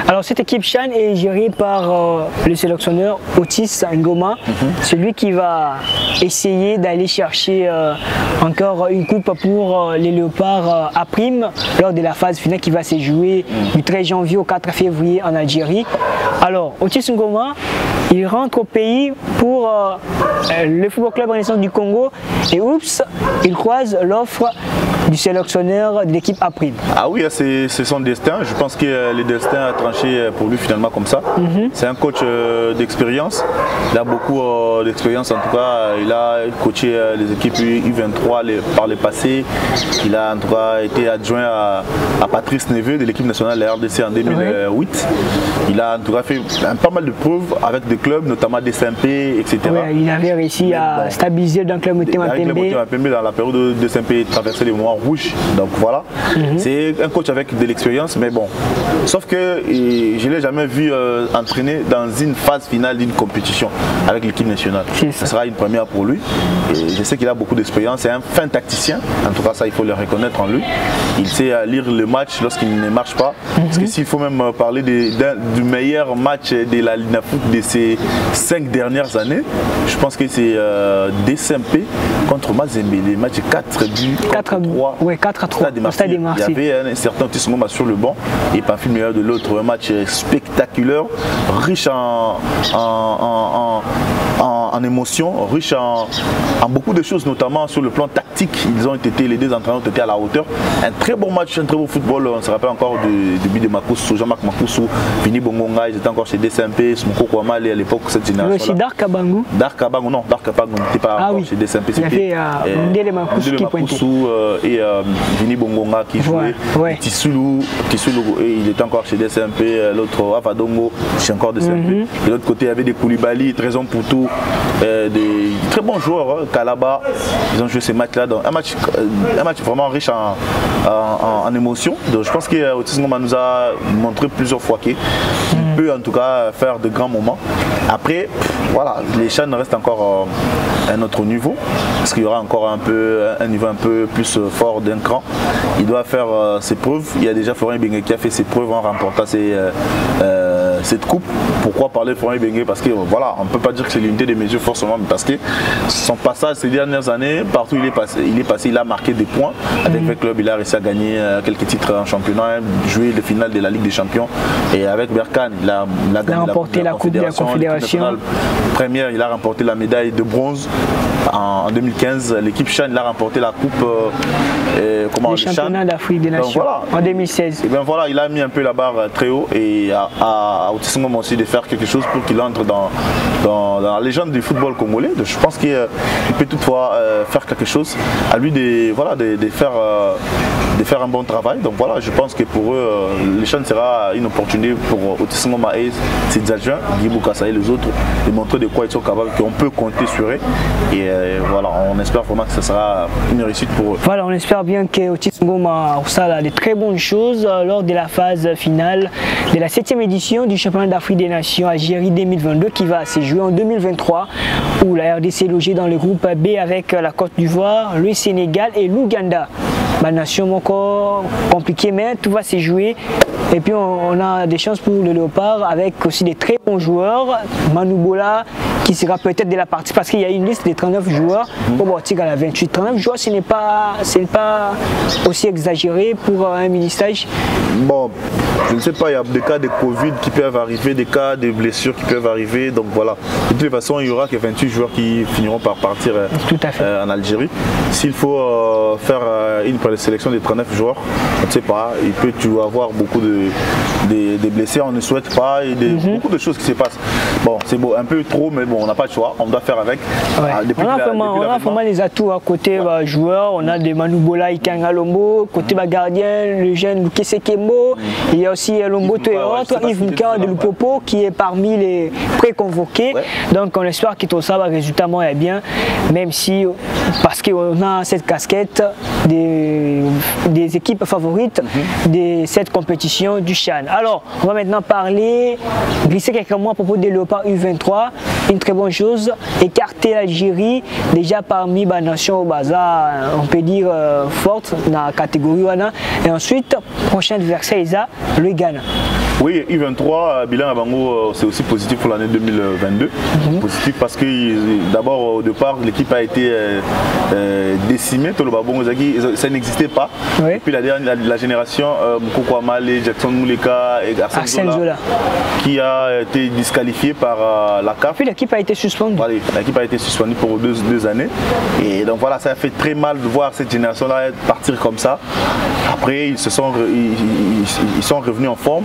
Alors cette équipe Chan est gérée par le sélectionneur Otis Ngoma, celui qui va essayer d'aller chercher encore une coupe pour les Léopards à Prime lors de la phase finale qui va se jouer du 13 janvier au 4 février en Algérie. Alors Otis Ngoma, il rentre au pays pour le Football Club Renaissance du Congo et oups, il croise l'offre du sélectionneur de l'équipe April. Ah oui, c'est son destin. Je pense que le destin a tranché pour lui finalement comme ça. C'est un coach d'expérience. Il a beaucoup d'expérience en tout cas. Il a coaché les équipes U23 par le passé. Il a en tout cas été adjoint à Patrice Neveu de l'équipe nationale de la RDC en 2008. Il a en tout cas fait pas mal de preuves avec des clubs, notamment des SMP, etc. Ouais, il avait réussi à stabiliser dans le club Motema Pembe. Dans la période de SMP, traverser les moments rouges. Donc voilà, c'est un coach avec de l'expérience, mais bon. Sauf que je ne l'ai jamais vu entraîner dans une phase finale d'une compétition avec l'équipe nationale. Ce sera une première pour lui. Et je sais qu'il a beaucoup d'expérience. C'est un fin tacticien. En tout cas, ça, il faut le reconnaître en lui. Il sait lire le match lorsqu'il ne marche pas. Parce que s'il faut même parler du meilleur match de la Ligue Foot de ces 5 dernières années, je pense que c'est DSMP contre Mazembe. Les matchs 4 buts, 4-3. Oui, 4-3. Stade de Marseille. Il y avait un certain Otis Ngoma sur le banc et pas film meilleur de l'autre. Un match spectaculaire, riche en émotions, riche en beaucoup de choses, notamment sur le plan tactique. Les deux entraîneurs ont été à la hauteur. Un très bon match, un très beau football. On se rappelle encore du but de Makousou, Jean-Marc Makousou, Vini Bongonga, ils étaient encore chez DSMP, Smoko Kwamale à l'époque, cette génération. Aussi Dark Kabangou. Dark Kabangou, non, Dark Kabangou n'était pas encore chez DSMP. Il y avait Ndele Makousou qui pointait. Et Vini Bongonga qui jouait. Tissoulou, il était encore chez DSMP. L'autre, Avadongo, chez encore DSMP. De l'autre côté, il y avait des Koulibaly, Trésor Poutou, des très bons joueurs. Kalaba, ils ont joué ces matchs-là. Un match vraiment riche en émotions. Donc je pense que Otis Ngoma nous a montré plusieurs fois qu'il peut en tout cas faire de grands moments. Après, voilà, les Chan restent encore à un autre niveau, parce qu'il y aura encore un niveau un peu plus fort d'un cran. Il doit faire ses preuves. Il y a déjà Florent Ibenge qui a fait ses preuves en remportant cette coupe. Pourquoi parler de Florent Ibenge? Parce que voilà, on ne peut pas dire que c'est l'unité des mesures forcément, mais parce que son passage ces dernières années, partout il est passé, il a marqué des points avec le club, il a réussi à gagner quelques titres en championnat, jouer le final de la Ligue des Champions, et avec Berkane, il a remporté la Coupe de la Confédération. Première, il a remporté la médaille de bronze en 2015. L'équipe Chan, il a remporté la Coupe le championnat d'Afrique des Nations en 2016. Et bien voilà, il a mis un peu la barre très haut, et à Otis Ngoma aussi de faire quelque chose pour qu'il entre dans la légende du football congolais. Donc, je pense qu'il peut toutefois faire quelque chose. À lui de faire faire un bon travail. Donc voilà, je pense que pour eux, le Chan sera une opportunité pour Otis Ngoma et ses adjoints, Guy Boukassa et les autres, de montrer de quoi ils sont capables, qu'on peut compter sur eux. Et voilà, on espère vraiment que ce sera une réussite pour eux. Voilà, on espère bien que Otis Ngoma a de très bonnes choses lors de la phase finale de la 7e édition du championnat d'Afrique des Nations Algérie 2022 qui va se jouer en 2023, où la RDC est logée dans le groupe B avec la Côte d'Ivoire, le Sénégal et l'Ouganda. Ma nation encore compliquée, mais tout va se jouer. Et puis on a des chances pour le Léopard avec aussi des très bons joueurs. Manoubola qui sera peut-être de la partie parce qu'il y a une liste de 39 joueurs. Au Bortiga, à 28. 39 joueurs, ce n'est pas aussi exagéré pour un mini-stage. Bon, je ne sais pas, il y a des cas de Covid qui peuvent arriver, des cas de blessures qui peuvent arriver. Donc voilà, de toute façon, il y aura que 28 joueurs qui finiront par partir en Algérie. S'il faut faire une sélection de 39 joueurs, on ne sait pas, il peut avoir beaucoup de blessés, on ne souhaite pas, et beaucoup de choses qui se passent. Bon, c'est beau, un peu trop, mais bon, on n'a pas le choix, on doit faire avec. Ouais. On a vraiment les atouts à côté joueurs, on a des Manoubola, Ikanga Lombo, côté gardien, le jeune Lukese Kembo, il y a aussi Lomboto et autres, Yves Mouka de Lupopo qui est parmi les pré-convoqués. Ouais. Donc on espère que tout ça va résultamment est bien, même si, parce qu'on a cette casquette des équipes favorites de cette compétition du Chan. Alors, on va maintenant glisser quelques mots à propos des Léopards U23. Une très bonne chose, écarter l'Algérie, déjà parmi les nations au bazar, on peut dire forte dans la catégorie. Et ensuite, prochain adversaire, le Ghana. Oui, U23, bilan à Bango, c'est aussi positif pour l'année 2022. Positif parce que d'abord, au départ, l'équipe a été décimée. Ça n'existait pas. Oui. Et puis la génération Moukoko Amale, Jackson Mouleka et Arsène Zola qui a été disqualifié par la CAF. Puis l'équipe a été suspendue. Voilà, l'équipe a été suspendue pour deux années. Et donc voilà, ça a fait très mal de voir cette génération-là partir comme ça. Après, ils sont revenus en forme.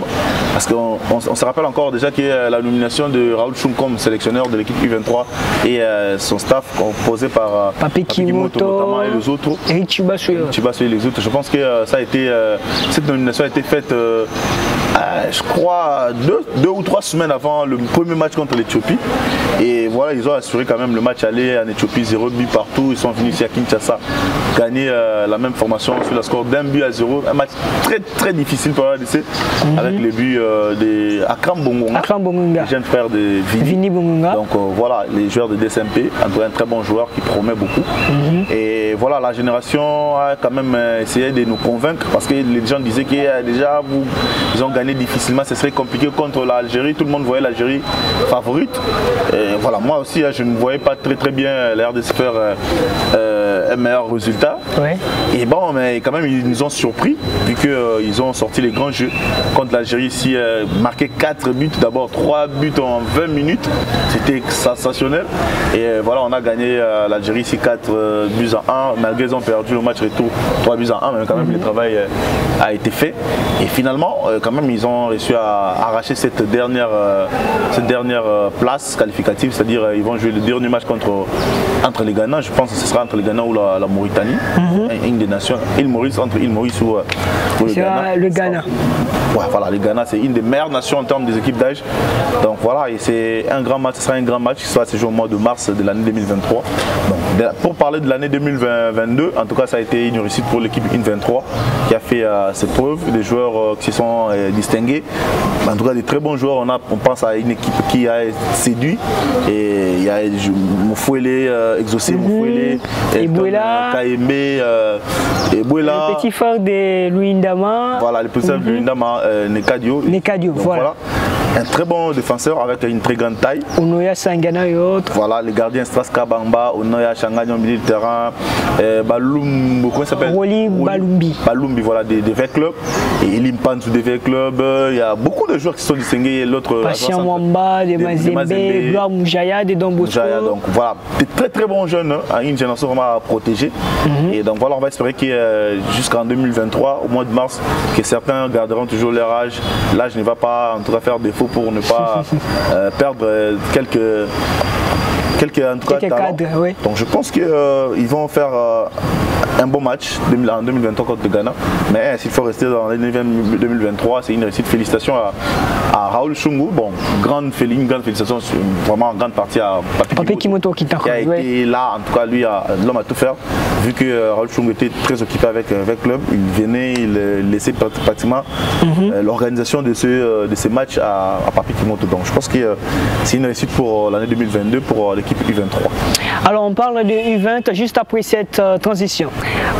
Parce qu'on se rappelle encore déjà qu'il y a la nomination de Raoul Choum comme sélectionneur de l'équipe U23 et son staff composé par Papi Kimoto notamment et les autres. Eric Chibasoye et les autres. Je pense que cette nomination a été faite, je crois, deux ou trois semaines avant le premier match contre l'Éthiopie. Et voilà, ils ont assuré quand même le match aller en Éthiopie, 0 but partout. Ils sont venus ici à Kinshasa gagner la même formation sur le score d'1-0. Un match très très difficile pour la RDC avec les buts de Akram Bongonga, le jeune frère de Vini Bongonga. Donc voilà, les joueurs de DSMP, un très bon joueur qui promet beaucoup. Et voilà, la génération a quand même essayé de nous convaincre parce que les gens disaient que déjà ils ont gagné difficilement, ce serait compliqué contre l'Algérie. Tout le monde voyait l'Algérie favorite. Et voilà, moi aussi, je ne voyais pas très bien la RDC faire un meilleur résultat. Ouais. Et bon, mais quand même, ils nous ont surpris vu qu'ils ont sorti les grands jeux contre l'Algérie ici, marqué 4 buts, d'abord 3 buts en 20 minutes, c'était sensationnel. Et voilà, on a gagné l'Algérie ici 4 buts à 1, malgré qu'ils ont perdu le match retour 3 buts à 1, mais quand même le travail a été fait. Et finalement, quand même, ils ont réussi à arracher cette dernière place qualificative, c'est-à-dire ils vont jouer le dernier match entre les Ghana, je pense que ce sera entre les Ghana ou la Mauritanie, une des nations, île Maurice, entre île Maurice ou le Ghana. Le Ghana. Ouais, voilà, le Ghana, c'est une des meilleures nations en termes des équipes d'âge. Donc voilà, et c'est un grand match, ce sera un grand match qui sera se jouer au mois de mars de l'année 2023. Donc, pour parler de l'année 2022, en tout cas, ça a été une réussite pour l'équipe U23 qui a fait ses preuves, des joueurs qui se sont distingués. En tout cas, des très bons joueurs. On pense à une équipe qui a séduit. Et il y a Mofouele, Exaucé, Mofouele, Ebouela, Kaembe, Ebouela. Le petit frère de Louis Ndama. Voilà, le petit frère de Louis Ndama, Nekadio. Nekadio, voilà. Un très bon défenseur avec une très grande taille. Onoya Sangana et autres. Voilà, les gardiens Straska Bamba, Onoya Changani au milieu de terrain, Balumbi, comment il s'appelle? Roli Balumbi. Balumbi, voilà, des vrais clubs. Et Elimpanzu des vrais clubs. Il y a beaucoup de joueurs qui sont distingués. L'autre. Patient Mwamba, de Mazembe, Gloire Moujaya, de Don Bosco. Donc voilà, des très très bons jeunes, hein, une génération vraiment à protéger. Et donc voilà, on va espérer que jusqu'en 2023, au mois de mars, que certains garderont toujours leur âge. L'âge ne va pas en tout cas faire défaut pour ne pas perdre quelques en tout cas, cadres, oui. Donc je pense qu'ils vont faire un bon match en 2023 contre le Ghana. Mais s'il faut rester dans l'année 2023, c'est une réussite. Félicitations à Raoul Shungu. Bon, grande félicitation, vraiment en grande partie à Papi Kimoto qui a été là. En tout cas, lui, l'homme a tout fait. Vu que Raoul Shungu était très occupé avec le club, il venait, il laissait pratiquement l'organisation de ces matchs à Papi Kimoto. Donc je pense que c'est une réussite pour l'année 2022 pour l'équipe U23. Alors on parle de U20 juste après cette transition.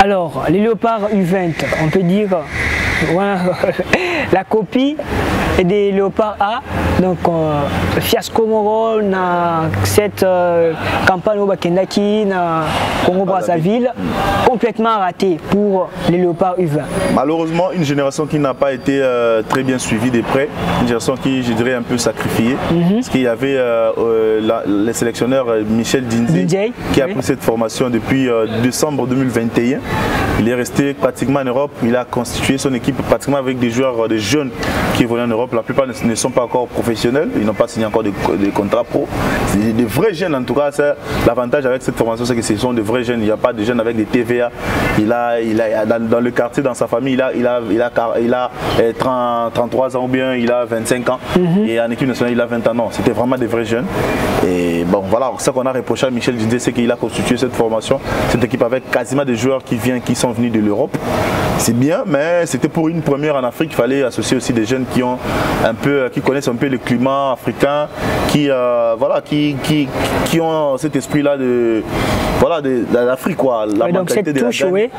Alors les Léopards U20, on peut dire voilà, la copie des Léopards A. Donc fiasco moro na cette campagne au Bakendaki na Congo-Brazzaville, complètement raté pour les Léopards U20. Malheureusement, une génération qui n'a pas été très bien suivie de près, une génération qui, je dirais, un peu sacrifiée. Parce qu'il y avait le sélectionneur Michel Dinzé qui a pris cette formation depuis décembre 2021. Il est resté pratiquement en Europe, il a constitué son équipe pratiquement avec des joueurs, des jeunes qui évoluent en Europe. La plupart ne sont pas encore professionnels, ils n'ont pas signé encore des contrats pro. C'est des vrais jeunes en tout cas. L'avantage avec cette formation, c'est que ce sont des vrais jeunes. Il n'y a pas de jeunes avec des TVA. Dans le quartier, dans sa famille, il a 33 ans ou bien il a 25 ans. Et en équipe nationale, il a 20 ans. Non, c'était vraiment des vrais jeunes. Et bon, voilà, ce qu'on a reproché à Michel Dinzé, c'est qu'il a constitué cette formation, cette équipe avec quasiment des joueurs qui sont venus de l'Europe. C'est bien, mais c'était pour une première en Afrique. Il fallait associer aussi des jeunes qui connaissent un peu le climat africain, qui ont cet esprit-là de l'Afrique, quoi. La mentalité de la gagne,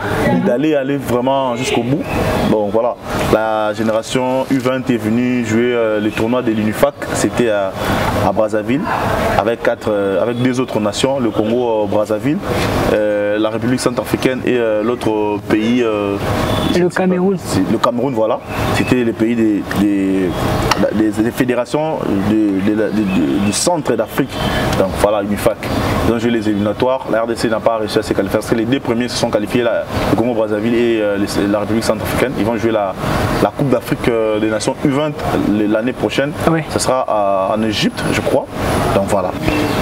d'aller vraiment jusqu'au bout. Bon, voilà, la génération U20 est venue jouer le tournoi de l'UNIFAC. C'était à Brazzaville avec deux autres nations, le Congo-Brazzaville, la République centrafricaine et l'autre pays, le Cameroun. Le Cameroun, voilà. C'était les pays des fédérations du centre d'Afrique. Donc voilà, l'UNIFAC. Ils ont joué les éliminatoires. La RDC n'a pas réussi à se qualifier. Parce que les deux premiers se sont qualifiés, le Congo-Brazzaville et la République centrafricaine. Ils vont jouer la Coupe d'Afrique des Nations U20 l'année prochaine. Oui. Ce sera en Égypte, je crois. Donc voilà.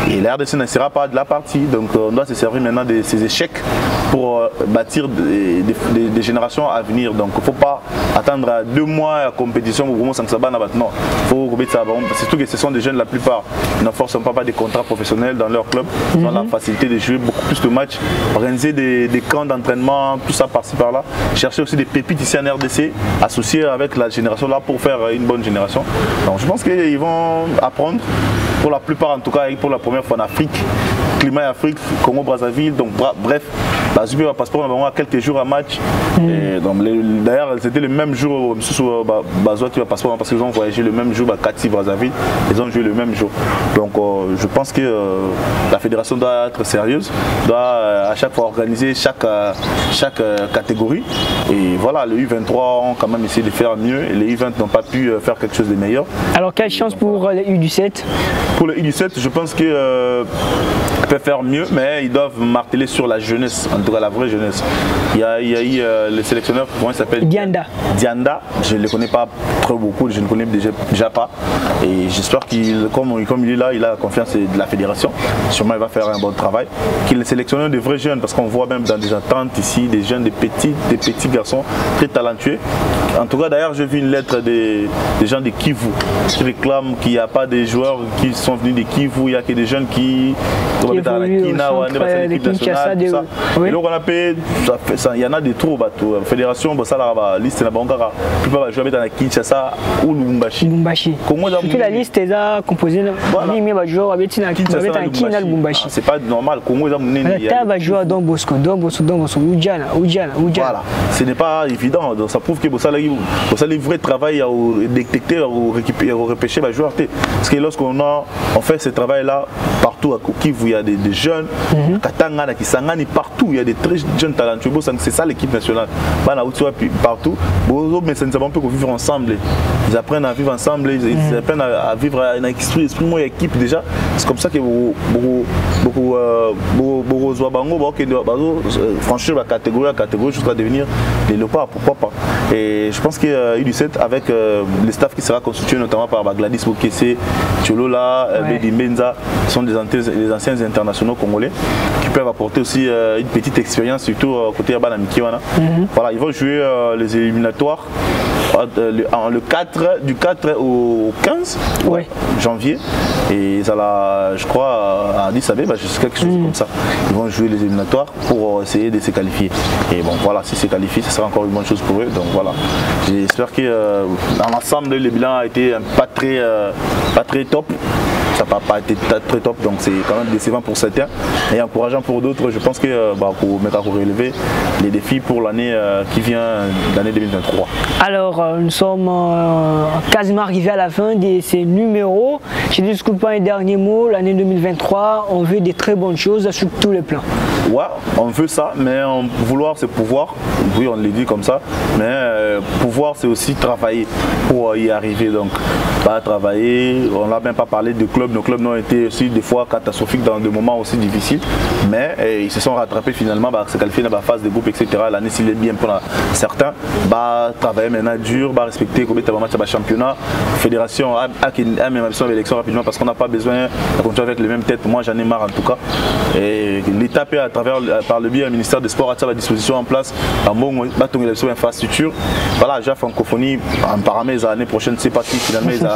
Et la RDC ne sera pas de la partie. Donc on doit se servir maintenant de ces échecs pour bâtir des générations à venir. Donc il ne faut pas attendre 2 mois à compétition pour commencer à se battre. Non, il faut compétir. Surtout que ce sont des jeunes, la plupart ne forcent pas des contrats professionnels dans leur club. Ils ont la facilité de jouer beaucoup plus de matchs, organiser des camps d'entraînement, tout ça par-ci par-là. Chercher aussi des pépites ici en RDC, associés avec la génération là pour faire une bonne génération. Donc je pense qu'ils vont apprendre, pour la plupart en tout cas, pour la première fois en Afrique, climat Afrique, Congo-Brazzaville, donc bref, la Super Passeport, on a quelques jours à match. D'ailleurs, c'était le même jour, Bazoua qui va Passeport, parce qu'ils ont voyagé le même jour à Kati, Brazzaville, ils ont joué le même jour. Donc je pense que la fédération doit être sérieuse, doit à chaque fois organiser chaque catégorie. Et voilà, les U23 ont quand même essayé de faire mieux, et les U20 n'ont pas pu faire quelque chose de meilleur. Alors quelle chance pour les U17? Pour les U17, je pense qu'ils peuvent faire mieux, mais ils doivent marteler sur la jeunesse, en tout cas la vraie jeunesse. Il y a eu le sélectionneur, comment il s'appelle? Dianda. Dianda, je ne le connais pas très beaucoup, je ne le connais déjà pas. Et j'espère qu'il, comme il est là, il a la confiance de la fédération. Sûrement il va faire un bon travail. Qu'il est sélectionneur de vrais jeunes, parce qu'on voit même dans des attentes ici, des jeunes, des petits garçons très talentueux. En tout cas, d'ailleurs, j'ai vu une lettre des gens de Kivu qui réclament qu'il n'y a pas des joueurs qui sont venus de Kivu, il n'y a que des jeunes qui dans la Kina ou l'équipe nationale, tout ça. Oui. Et donc on a payé, il y en a des trous, la fédération, ça la liste n'a pas encore. La plupart jouer dans la Kinshasa ou Lubumbashi. Surtout la liste est composée de Lubumbashi. C'est pas normal. Congo va jouer à Don Bosco, Oudjana. Voilà, ce n'est pas évident. Donc ça prouve que le vrai travail à détecter, à repêcher les joueurs. Parce que lorsqu'on fait ce travail-là, partout à Kivu, il y a des jeunes, Katanga, Kisangani, partout, il y a des très jeunes talentueux. C'est ça l'équipe nationale. Partout, mais ça ne peut vivre ensemble. Ils apprennent à vivre ensemble, ils apprennent apprennent à vivre un esprit moins équipe déjà. C'est comme ça que beaucoup franchir la catégorie jusqu'à devenir des léopards, pourquoi pas. Et je pense que U17 avec le staff qui sera constitué notamment par Gladys Bokesse, Tcholola, Bedi Mbenza, sont des anciens internationaux congolais qui peuvent apporter aussi une petite expérience, surtout côté Yabana Mikiwana. Voilà, ils vont jouer les éliminatoires du 4 au 15 janvier, et ça là, je crois à Addis Abeba, quelque chose comme ça. Ils vont jouer les éliminatoires pour essayer de se qualifier. Et bon voilà, si c'est qualifié, ce sera encore une bonne chose pour eux. Donc voilà, j'espère que dans l'ensemble le bilan a été pas très top. Ça n'a pas été très top, donc c'est quand même décevant pour certains et encourageant pour d'autres. Je pense que pour relever les défis pour l'année qui vient, l'année 2023. Alors, nous sommes quasiment arrivés à la fin de ces numéros. Je ne discute pas un dernier mot. L'année 2023, on veut des très bonnes choses sur tous les plans. Ouais, on veut ça, mais vouloir c'est pouvoir. Oui, on le dit comme ça, mais pouvoir c'est aussi travailler pour y arriver. Donc, pas travailler, on n'a même pas parlé de clubs. Nos clubs ont été aussi des fois catastrophiques dans des moments aussi difficiles, mais ils se sont rattrapés finalement, se qualifier dans la phase de groupe, etc. L'année s'il est bien pour certains, travailler maintenant dur, respecter le match de championnat, fédération a même l'élection rapidement parce qu'on n'a pas besoin de continuer avec les mêmes têtes. Moi j'en ai marre en tout cas. L'État peut par le biais du ministère des Sports à la disposition en place en bon l'élection infrastructure. Voilà, j'ai la francophonie en paramètre l'année prochaine, c'est parti finalement ils ont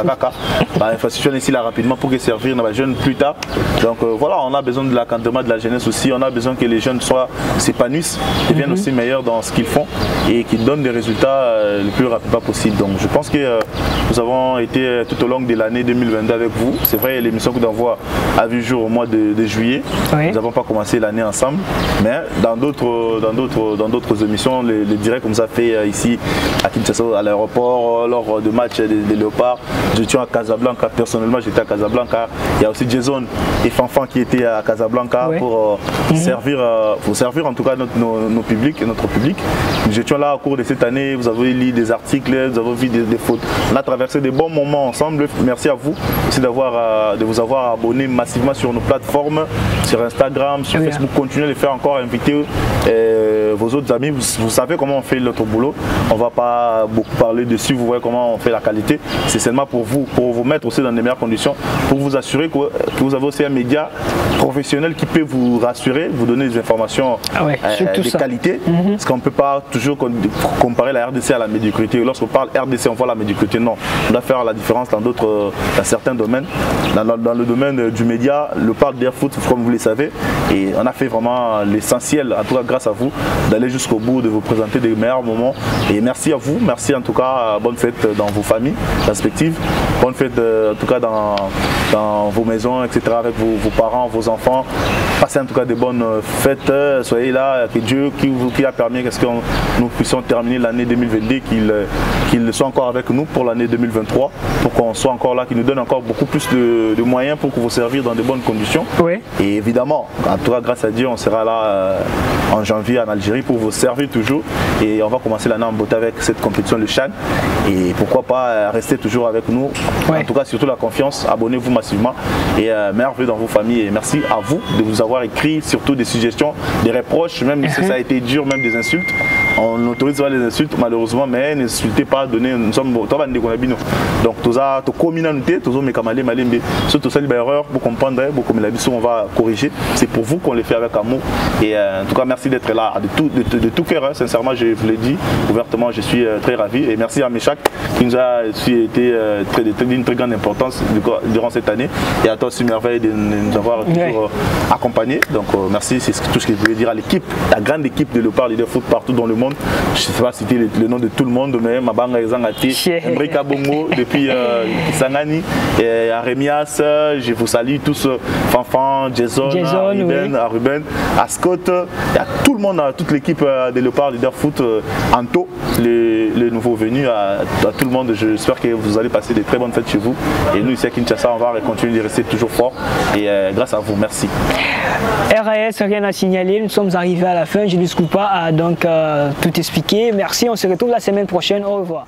l'infrastructure ici là rapidement pour servir nos jeunes plus tard. Donc voilà, on a besoin de l'accompagnement de la jeunesse aussi, on a besoin que les jeunes s'épanouissent, deviennent aussi meilleurs dans ce qu'ils font et qu'ils donnent des résultats le plus rapidement possible. Donc je pense que nous avons été tout au long de l'année 2022 avec vous. C'est vrai, l'émission que d'envoi a vu jour au mois de juillet. Nous n'avons pas commencé l'année ensemble, mais dans d'autres émissions, les directs comme ça fait ici à Kinshasa, à l'aéroport, lors de matchs des Léopards. Je suis à Casablanca, personnellement j'étais à Casablanca. Il y a aussi Jason et Fanfan qui étaient à Casablanca pour servir en tout cas notre public. Nous étions là au cours de cette année, vous avez lu des articles, vous avez vu des photos. On a traversé des bons moments ensemble. Merci à vous aussi de vous avoir abonné massivement sur nos plateformes, sur Instagram, sur Facebook. Continuez de les faire encore, inviter vos autres amis. Vous savez comment on fait notre boulot. On ne va pas beaucoup parler dessus, vous voyez comment on fait la qualité. C'est seulement pour vous mettre aussi dans les meilleures conditions, pour vous assurer que vous avez aussi un média professionnel qui peut vous rassurer, vous donner des informations de qualité. Parce qu'on ne peut pas toujours comparer la RDC à la médiocrité. Lorsqu'on parle RDC, on voit la médiocrité. Non, on doit faire la différence dans certains domaines. Dans le domaine du média, le parc d'Air Foot, comme vous le savez, et on a fait vraiment l'essentiel, en tout cas grâce à vous, d'aller jusqu'au bout, de vous présenter des meilleurs moments. Et merci à vous, merci en tout cas, bonne fête dans vos familles respectives, bonne fête en tout cas dans vos maisons, etc., avec vos parents, vos enfants. Passez en tout cas de bonnes fêtes, soyez là, que Dieu qui a permis que nous puissions terminer l'année 2022, qu'il soit encore avec nous pour l'année 2023, pour qu'on soit encore là, qu'il nous donne encore beaucoup plus de moyens pour vous servir dans de bonnes conditions. Et évidemment, en tout cas grâce à Dieu, on sera là en janvier en Algérie pour vous servir toujours, et on va commencer l'année en beauté avec cette compétition, le Chan, et pourquoi pas rester toujours avec nous, en tout cas surtout la confiance, abonnez-vous massivement et merveilleux dans vos familles, et merci à vous de vous avoir écrit surtout des suggestions, des reproches, même si ça a été dur, même des insultes. On n'autorise pas les insultes malheureusement, mais n'insultez pas, nous sommes donc tout ça, tout communauté, tout ça, mais camarades malembe, surtout ça, erreur, pour comprendre, beaucoup on va corriger. C'est pour vous qu'on les fait avec amour, et en tout cas merci d'être là de tout cœur, sincèrement je vous l'ai dit ouvertement, je suis très ravi, et merci à Méchac qui nous a été d'une très grande importance durant cette année, et à toi aussi merveille de nous avoir toujours accompagnés. Donc merci, c'est tout ce que je voulais dire à l'équipe, la grande équipe de Léopard Leader Foot partout dans le monde. Je ne sais pas citer le nom de tout le monde, mais Mabanga Ezangati, Mbrika Bongo depuis Kisangani, et Aremias, je vous salue tous, Fanfan, Jason, Ruben, à Scott, il y a tout le monde, toute l'équipe de Léopard Leader Foot, Anto, les nouveaux venus, à tout le monde. J'espère que vous allez passer de très bonnes fêtes chez vous, et nous ici à Kinshasa on va continuer de rester toujours fort, et grâce à vous, merci. RAS, rien à signaler, nous sommes arrivés à la fin, je ne discute pas à donc tout expliquer. Merci, on se retrouve la semaine prochaine, au revoir.